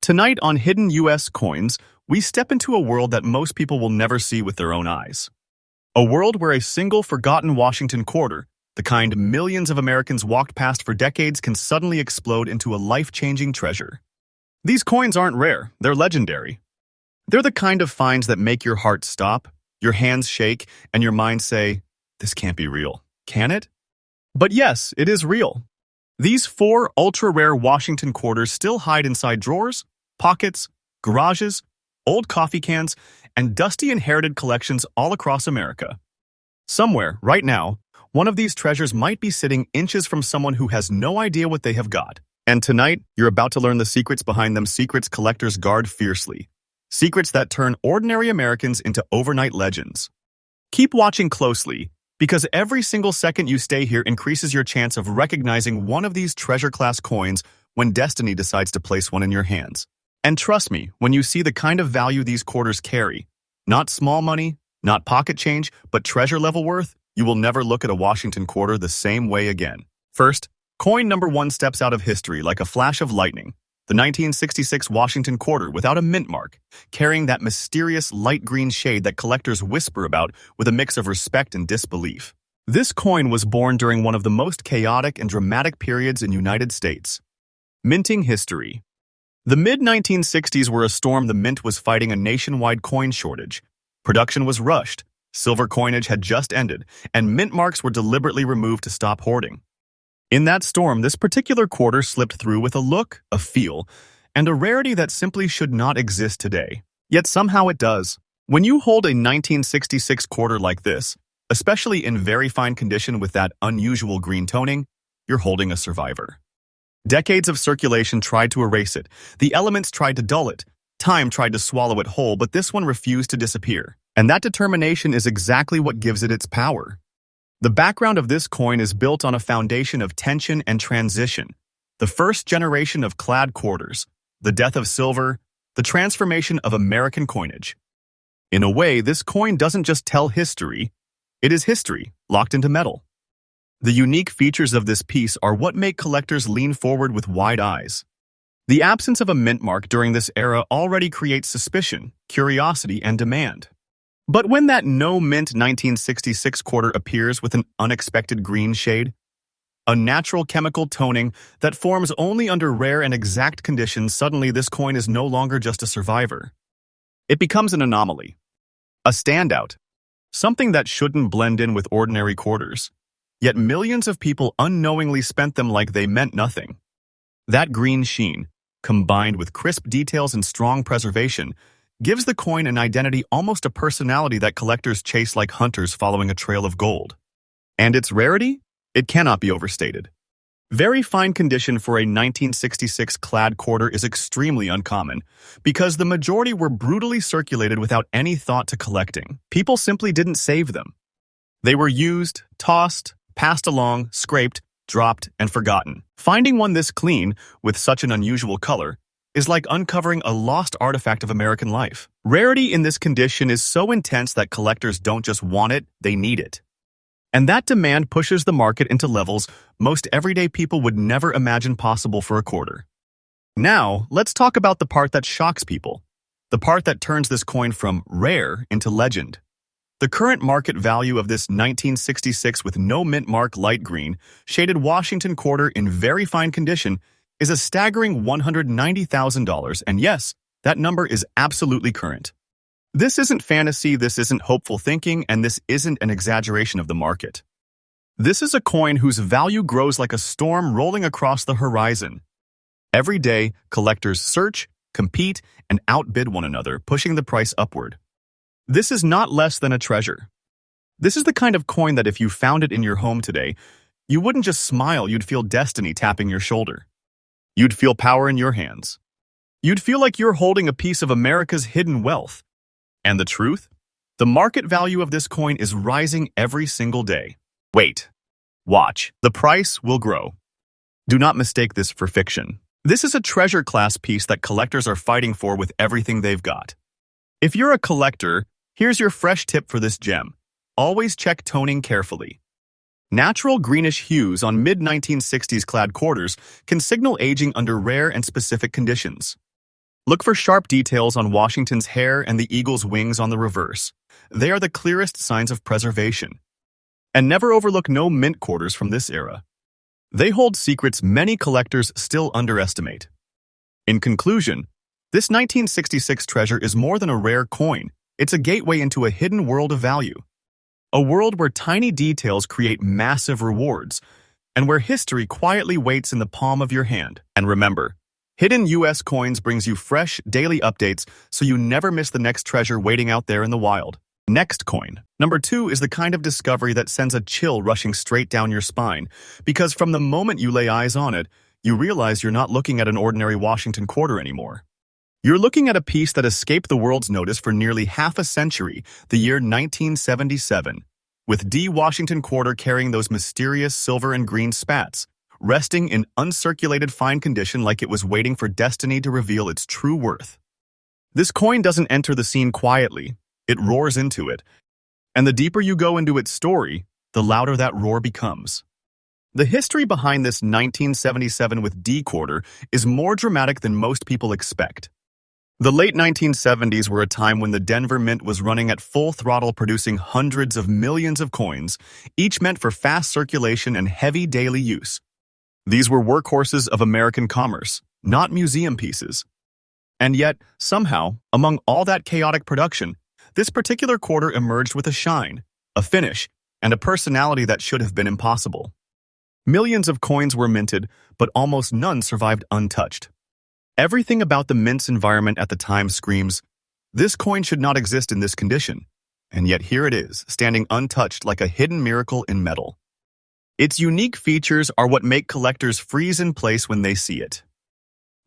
Tonight on Hidden U.S. Coins, we step into a world that most people will never see with their own eyes. A world where a single forgotten Washington quarter, the kind millions of Americans walked past for decades, can suddenly explode into a life-changing treasure. These coins aren't rare, they're legendary. They're the kind of finds that make your heart stop, your hands shake, and your mind say, "This can't be real, can it?" But yes, it is real. These four ultra-rare Washington quarters still hide inside drawers, pockets, garages, old coffee cans, and dusty inherited collections all across America. Somewhere, right now, one of these treasures might be sitting inches from someone who has no idea what they have got. And tonight, you're about to learn the secrets behind them, secrets collectors guard fiercely. Secrets that turn ordinary Americans into overnight legends. Keep watching closely, because every single second you stay here increases your chance of recognizing one of these treasure-class coins when destiny decides to place one in your hands. And trust me, when you see the kind of value these quarters carry, not small money, not pocket change, but treasure-level worth, you will never look at a Washington quarter the same way again. First, coin number one steps out of history like a flash of lightning. The 1966 Washington quarter without a mint mark, carrying that mysterious light green shade that collectors whisper about with a mix of respect and disbelief. This coin was born during one of the most chaotic and dramatic periods in United States. Minting history. The mid-1960s were a storm. The mint was fighting a nationwide coin shortage. Production was rushed, silver coinage had just ended, and mint marks were deliberately removed to stop hoarding. In that storm, this particular quarter slipped through with a look, a feel, and a rarity that simply should not exist today. Yet somehow it does. When you hold a 1966 quarter like this, especially in very fine condition with that unusual green toning, you're holding a survivor. Decades of circulation tried to erase it. The elements tried to dull it. Time tried to swallow it whole, but this one refused to disappear. And that determination is exactly what gives it its power. The background of this coin is built on a foundation of tension and transition. The first generation of clad quarters, the death of silver, the transformation of American coinage. In a way, this coin doesn't just tell history, it is history locked into metal. The unique features of this piece are what make collectors lean forward with wide eyes. The absence of a mint mark during this era already creates suspicion, curiosity, and demand. But when that no-mint 1966 quarter appears with an unexpected green shade, a natural chemical toning that forms only under rare and exact conditions, suddenly this coin is no longer just a survivor. It becomes an anomaly, a standout, something that shouldn't blend in with ordinary quarters. Yet millions of people unknowingly spent them like they meant nothing. That green sheen, combined with crisp details and strong preservation, gives the coin an identity, almost a personality that collectors chase like hunters following a trail of gold. And its rarity? It cannot be overstated. Very fine condition for a 1966 clad quarter is extremely uncommon, because the majority were brutally circulated without any thought to collecting. People simply didn't save them. They were used, tossed, passed along, scraped, dropped, and forgotten. Finding one this clean, with such an unusual color, is like uncovering a lost artifact of American life. Rarity in this condition is so intense that collectors don't just want it, they need it. And that demand pushes the market into levels most everyday people would never imagine possible for a quarter. Now, let's talk about the part that shocks people, the part that turns this coin from rare into legend. The current market value of this 1966 with no mint mark light green, shaded Washington quarter in very fine condition is a staggering $190,000, and yes, that number is absolutely current. This isn't fantasy, this isn't hopeful thinking, and this isn't an exaggeration of the market. This is a coin whose value grows like a storm rolling across the horizon. Every day, collectors search, compete, and outbid one another, pushing the price upward. This is not less than a treasure. This is the kind of coin that if you found it in your home today, you wouldn't just smile, you'd feel destiny tapping your shoulder. You'd feel power in your hands. You'd feel like you're holding a piece of America's hidden wealth. And the truth? The market value of this coin is rising every single day. Wait. Watch. The price will grow. Do not mistake this for fiction. This is a treasure class piece that collectors are fighting for with everything they've got. If you're a collector, here's your fresh tip for this gem. Always check toning carefully. Natural greenish hues on mid-1960s clad quarters can signal aging under rare and specific conditions. Look for sharp details on Washington's hair and the eagle's wings on the reverse. They are the clearest signs of preservation. And never overlook no mint quarters from this era. They hold secrets many collectors still underestimate. In conclusion, this 1966 treasure is more than a rare coin. It's a gateway into a hidden world of value. A world where tiny details create massive rewards, and where history quietly waits in the palm of your hand. And remember, Hidden US Coins brings you fresh, daily updates so you never miss the next treasure waiting out there in the wild. Next coin. Number 2 is the kind of discovery that sends a chill rushing straight down your spine, because from the moment you lay eyes on it, you realize you're not looking at an ordinary Washington quarter anymore. You're looking at a piece that escaped the world's notice for nearly half a century, the year 1977, with D. Washington quarter carrying those mysterious silver and green spats, resting in uncirculated fine condition like it was waiting for destiny to reveal its true worth. This coin doesn't enter the scene quietly, it roars into it, and the deeper you go into its story, the louder that roar becomes. The history behind this 1977 with D quarter is more dramatic than most people expect. The late 1970s were a time when the Denver Mint was running at full throttle, producing hundreds of millions of coins, each meant for fast circulation and heavy daily use. These were workhorses of American commerce, not museum pieces. And yet, somehow, among all that chaotic production, this particular quarter emerged with a shine, a finish, and a personality that should have been impossible. Millions of coins were minted, but almost none survived untouched. Everything about the mint's environment at the time screams, this coin should not exist in this condition, and yet here it is, standing untouched like a hidden miracle in metal. Its unique features are what make collectors freeze in place when they see it.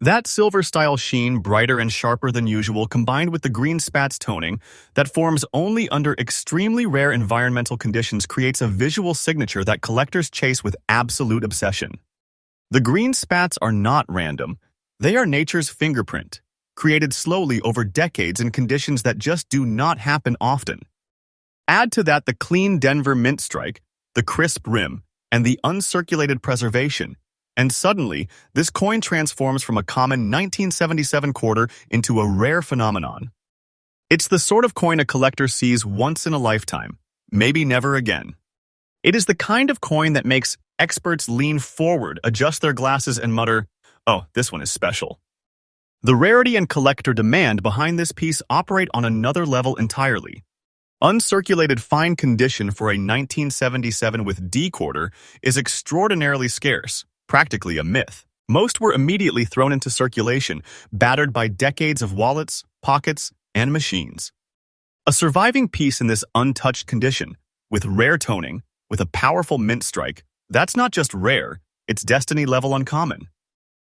That silver-style sheen, brighter and sharper than usual, combined with the green spats toning that forms only under extremely rare environmental conditions, creates a visual signature that collectors chase with absolute obsession. The green spats are not random. They are nature's fingerprint, created slowly over decades in conditions that just do not happen often. Add to that the clean Denver Mint strike, the crisp rim, and the uncirculated preservation, and suddenly, this coin transforms from a common 1977 quarter into a rare phenomenon. It's the sort of coin a collector sees once in a lifetime, maybe never again. It is the kind of coin that makes experts lean forward, adjust their glasses, and mutter, "Oh, this one is special." The rarity and collector demand behind this piece operate on another level entirely. Uncirculated fine condition for a 1977 with D quarter is extraordinarily scarce, practically a myth. Most were immediately thrown into circulation, battered by decades of wallets, pockets, and machines. A surviving piece in this untouched condition, with rare toning, with a powerful mint strike, that's not just rare, it's destiny level uncommon.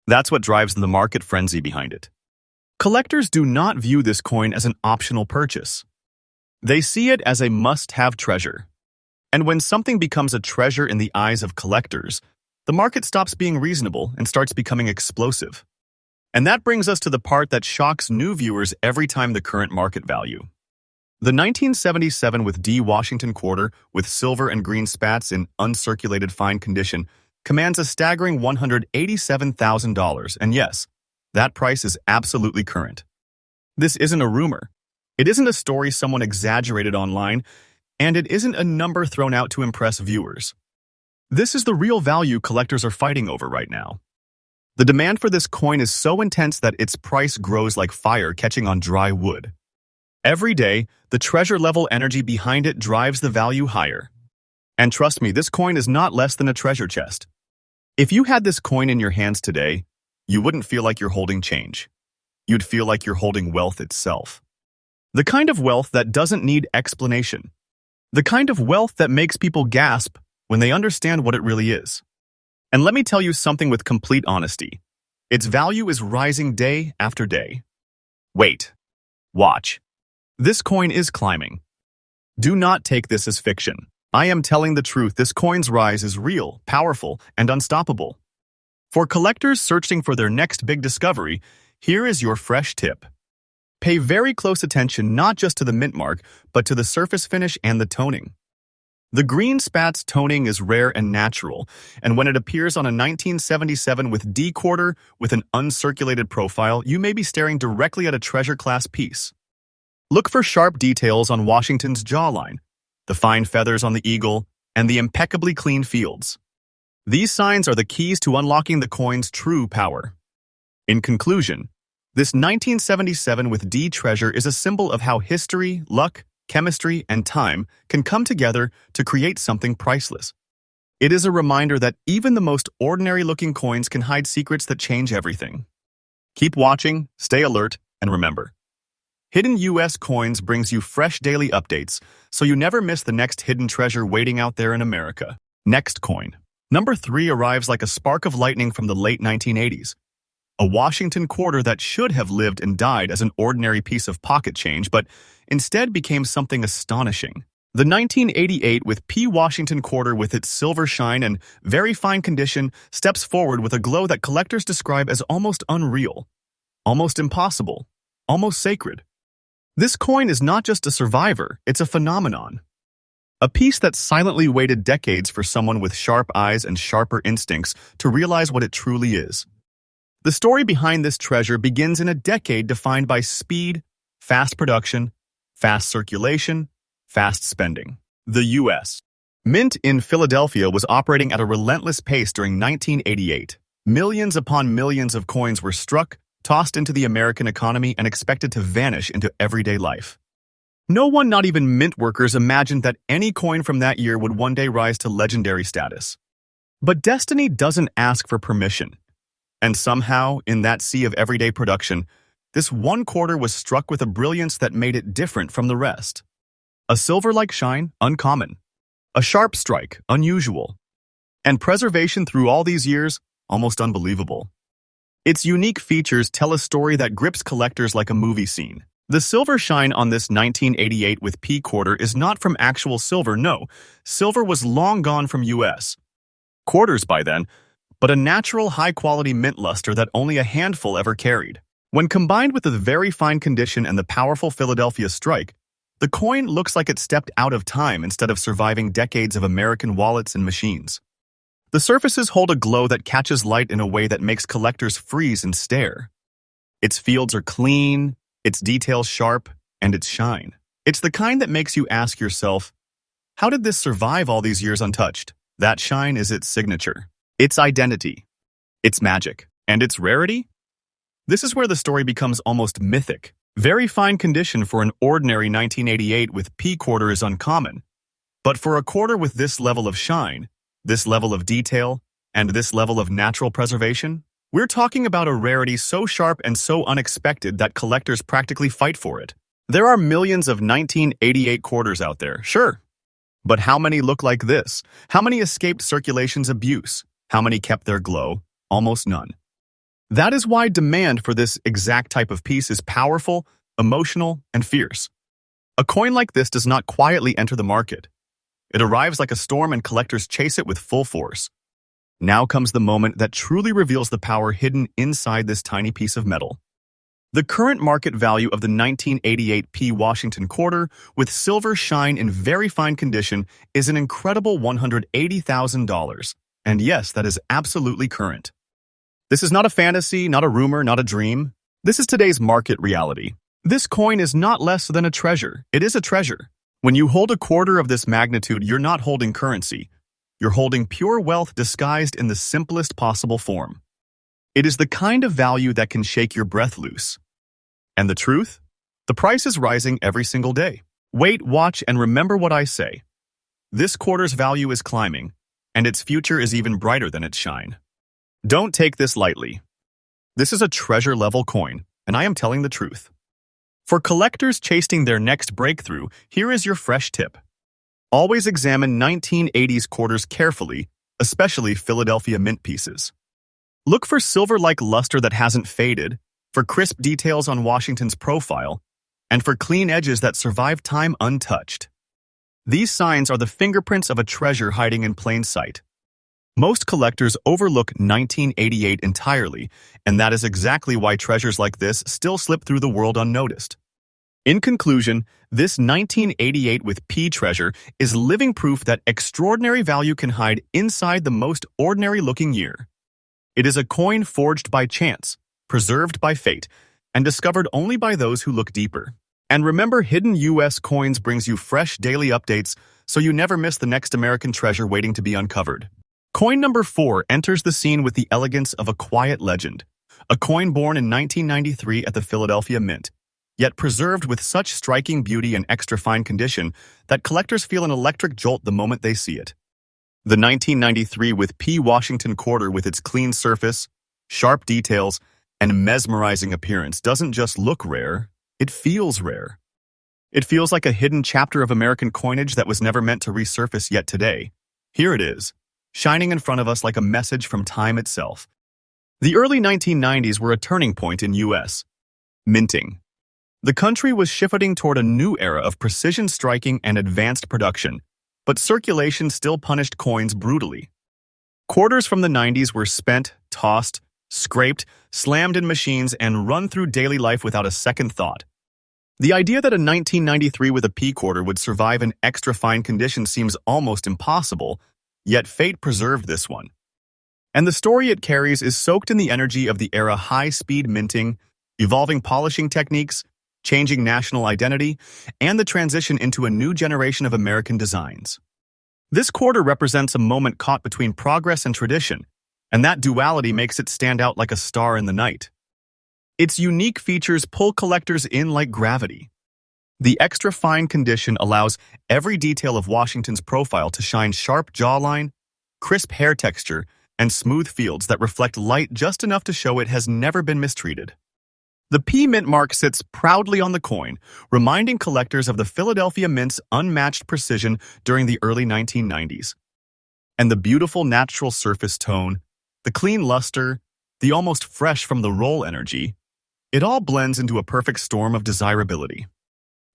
That's what drives the market frenzy behind it. Collectors do not view this coin as an optional purchase. They see it as a must-have treasure. And when something becomes a treasure in the eyes of collectors, the market stops being reasonable and starts becoming explosive. And that brings us to the part that shocks new viewers every time: the current market value. The 1977 with D Washington quarter, with silver and green spats in uncirculated fine condition, commands a staggering $187,000, and yes, that price is absolutely current. This isn't a rumor. It isn't a story someone exaggerated online, and it isn't a number thrown out to impress viewers. This is the real value collectors are fighting over right now. The demand for this coin is so intense that its price grows like fire catching on dry wood. Every day, the treasure-level energy behind it drives the value higher. And trust me, this coin is not less than a treasure chest. If you had this coin in your hands today, you wouldn't feel like you're holding change. You'd feel like you're holding wealth itself. The kind of wealth that doesn't need explanation. The kind of wealth that makes people gasp when they understand what it really is. And let me tell you something with complete honesty. Its value is rising day after day. Wait. Watch. This coin is climbing. Do not take this as fiction. I am telling the truth. This coin's rise is real, powerful, and unstoppable. For collectors searching for their next big discovery, here is your fresh tip. Pay very close attention not just to the mint mark, but to the surface finish and the toning. The green spat's toning is rare and natural, and when it appears on a 1977 with D quarter with an uncirculated profile, you may be staring directly at a treasure-class piece. Look for sharp details on Washington's jawline, the fine feathers on the eagle, and the impeccably clean fields. These signs are the keys to unlocking the coin's true power. In conclusion, this 1977 with D treasure is a symbol of how history, luck, chemistry, and time can come together to create something priceless. It is a reminder that even the most ordinary-looking coins can hide secrets that change everything. Keep watching, stay alert, and remember, Hidden US Coins brings you fresh daily updates, so you never miss the next hidden treasure waiting out there in America. Next coin. Number 3 arrives like a spark of lightning from the late 1980s. A Washington quarter that should have lived and died as an ordinary piece of pocket change, but instead became something astonishing. The 1988 with P Washington quarter with its silver shine and very fine condition steps forward with a glow that collectors describe as almost unreal, almost impossible, almost sacred. This coin is not just a survivor, it's a phenomenon. A piece that silently waited decades for someone with sharp eyes and sharper instincts to realize what it truly is. The story behind this treasure begins in a decade defined by speed, fast production, fast circulation, fast spending. The U.S. Mint in Philadelphia was operating at a relentless pace during 1988. Millions upon millions of coins were struck, tossed into the American economy, and expected to vanish into everyday life. No one, not even mint workers, imagined that any coin from that year would one day rise to legendary status. But destiny doesn't ask for permission. And somehow, in that sea of everyday production, this one quarter was struck with a brilliance that made it different from the rest. A silver-like shine, uncommon. A sharp strike, unusual. And preservation through all these years, almost unbelievable. Its unique features tell a story that grips collectors like a movie scene. The silver shine on this 1988 with P quarter is not from actual silver, no. Silver was long gone from US quarters by then, but a natural high-quality mint luster that only a handful ever carried. When combined with the very fine condition and the powerful Philadelphia strike, the coin looks like it stepped out of time instead of surviving decades of American wallets and machines. The surfaces hold a glow that catches light in a way that makes collectors freeze and stare. Its fields are clean, its details sharp, and its shine. It's the kind that makes you ask yourself, how did this survive all these years untouched? That shine is its signature. Its identity, its magic, and its rarity? This is where the story becomes almost mythic. Very fine condition for an ordinary 1988 with P quarter is uncommon. But for a quarter with this level of shine, this level of detail, and this level of natural preservation, we're talking about a rarity so sharp and so unexpected that collectors practically fight for it. There are millions of 1988 quarters out there, sure. But how many look like this? How many escaped circulation's abuse? How many kept their glow? Almost none. That is why demand for this exact type of piece is powerful, emotional, and fierce. A coin like this does not quietly enter the market. It arrives like a storm and collectors chase it with full force. Now comes the moment that truly reveals the power hidden inside this tiny piece of metal. The current market value of the 1988 P Washington quarter with silver shine in very fine condition is an incredible $180,000. And yes, that is absolutely current. This is not a fantasy, not a rumor, not a dream. This is today's market reality. This coin is not less than a treasure. It is a treasure. When you hold a quarter of this magnitude, you're not holding currency. You're holding pure wealth disguised in the simplest possible form. It is the kind of value that can shake your breath loose. And the truth? The price is rising every single day. Wait, watch, and remember what I say. This quarter's value is climbing, and its future is even brighter than its shine. Don't take this lightly. This is a treasure-level coin, and I am telling the truth. For collectors chasing their next breakthrough, here is your fresh tip. Always examine 1980s quarters carefully, especially Philadelphia mint pieces. Look for silver-like luster that hasn't faded, for crisp details on Washington's profile, and for clean edges that survive time untouched. These signs are the fingerprints of a treasure hiding in plain sight. Most collectors overlook 1988 entirely, and that is exactly why treasures like this still slip through the world unnoticed. In conclusion, this 1988 with P treasure is living proof that extraordinary value can hide inside the most ordinary-looking year. It is a coin forged by chance, preserved by fate, and discovered only by those who look deeper. And remember, Hidden U.S. Coins brings you fresh daily updates so you never miss the next American treasure waiting to be uncovered. Coin number 4 enters the scene with the elegance of a quiet legend, a coin born in 1993 at the Philadelphia Mint, yet preserved with such striking beauty and extra-fine condition that collectors feel an electric jolt the moment they see it. The 1993 with P Washington quarter with its clean surface, sharp details, and mesmerizing appearance doesn't just look rare, it feels rare. It feels like a hidden chapter of American coinage that was never meant to resurface yet today. Here it is, shining in front of us like a message from time itself. The early 1990s were a turning point in U.S. minting. The country was shifting toward a new era of precision striking and advanced production, but circulation still punished coins brutally. Quarters from the 90s were spent, tossed, scraped, slammed in machines, and run through daily life without a second thought. The idea that a 1993 with a P quarter would survive in extra-fine condition seems almost impossible, yet fate preserved this one. And the story it carries is soaked in the energy of the era: high-speed minting, evolving polishing techniques, changing national identity, and the transition into a new generation of American designs. This quarter represents a moment caught between progress and tradition, and that duality makes it stand out like a star in the night. Its unique features pull collectors in like gravity. The extra-fine condition allows every detail of Washington's profile to shine: sharp jawline, crisp hair texture, and smooth fields that reflect light just enough to show it has never been mistreated. The P Mint mark sits proudly on the coin, reminding collectors of the Philadelphia Mint's unmatched precision during the early 1990s. And the beautiful natural surface tone, the clean luster, the almost fresh from the roll energy, it all blends into a perfect storm of desirability.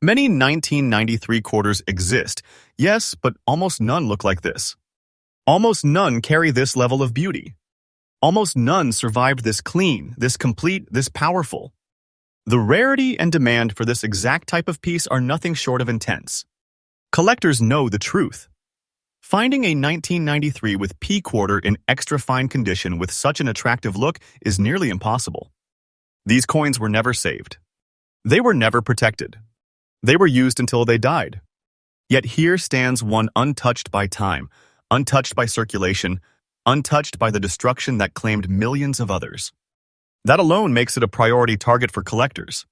Many 1993 quarters exist, yes, but almost none look like this. Almost none carry this level of beauty. Almost none survived this clean, this complete, this powerful. The rarity and demand for this exact type of piece are nothing short of intense. Collectors know the truth. Finding a 1993 with P quarter in extra-fine condition with such an attractive look is nearly impossible. These coins were never saved. They were never protected. They were used until they died. Yet here stands one untouched by time, untouched by circulation, untouched by the destruction that claimed millions of others. That alone makes it a priority target for collectors.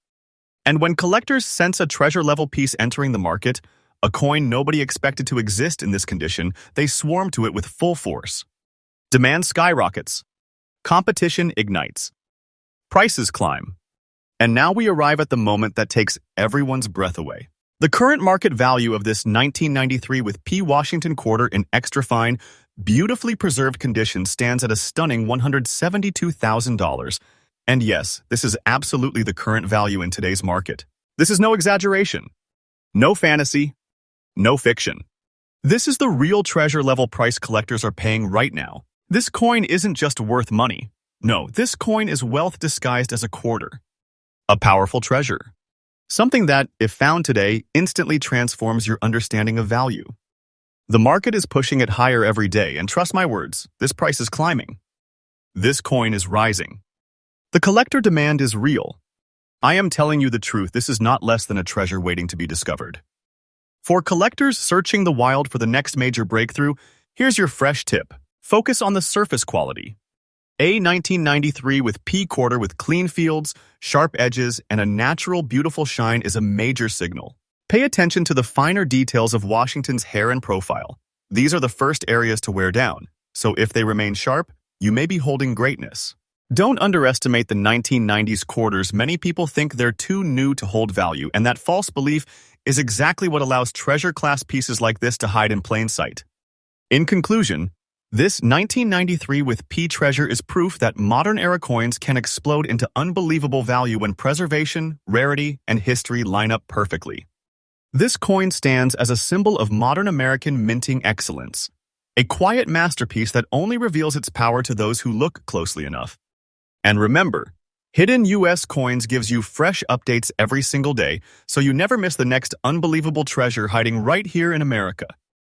And when collectors sense a treasure-level piece entering the market, a coin nobody expected to exist in this condition, they swarm to it with full force. Demand skyrockets. Competition ignites. Prices climb. And now we arrive at the moment that takes everyone's breath away. The current market value of this 1993 with P Washington quarter in extra-fine, beautifully preserved condition stands at a stunning $172,000. And yes, this is absolutely the current value in today's market. This is no exaggeration. No fantasy. No fiction. This is the real treasure-level price collectors are paying right now. This coin isn't just worth money. No, this coin is wealth disguised as a quarter. A powerful treasure. Something that, if found today, instantly transforms your understanding of value. The market is pushing it higher every day, and trust my words, this price is climbing. This coin is rising. The collector demand is real. I am telling you the truth, this is not less than a treasure waiting to be discovered. For collectors searching the wild for the next major breakthrough, here's your fresh tip. Focus on the surface quality. A 1993 with P quarter with clean fields, sharp edges, and a natural, beautiful shine is a major signal. Pay attention to the finer details of Washington's hair and profile. These are the first areas to wear down, so if they remain sharp, you may be holding greatness. Don't underestimate the 1990s quarters. Many people think they're too new to hold value, and that false belief is exactly what allows treasure-class pieces like this to hide in plain sight. In conclusion, this 1993 with P treasure is proof that modern-era coins can explode into unbelievable value when preservation, rarity, and history line up perfectly. This coin stands as a symbol of modern American minting excellence, a quiet masterpiece that only reveals its power to those who look closely enough. And remember, Hidden US Coins gives you fresh updates every single day, so you never miss the next unbelievable treasure hiding right here in America.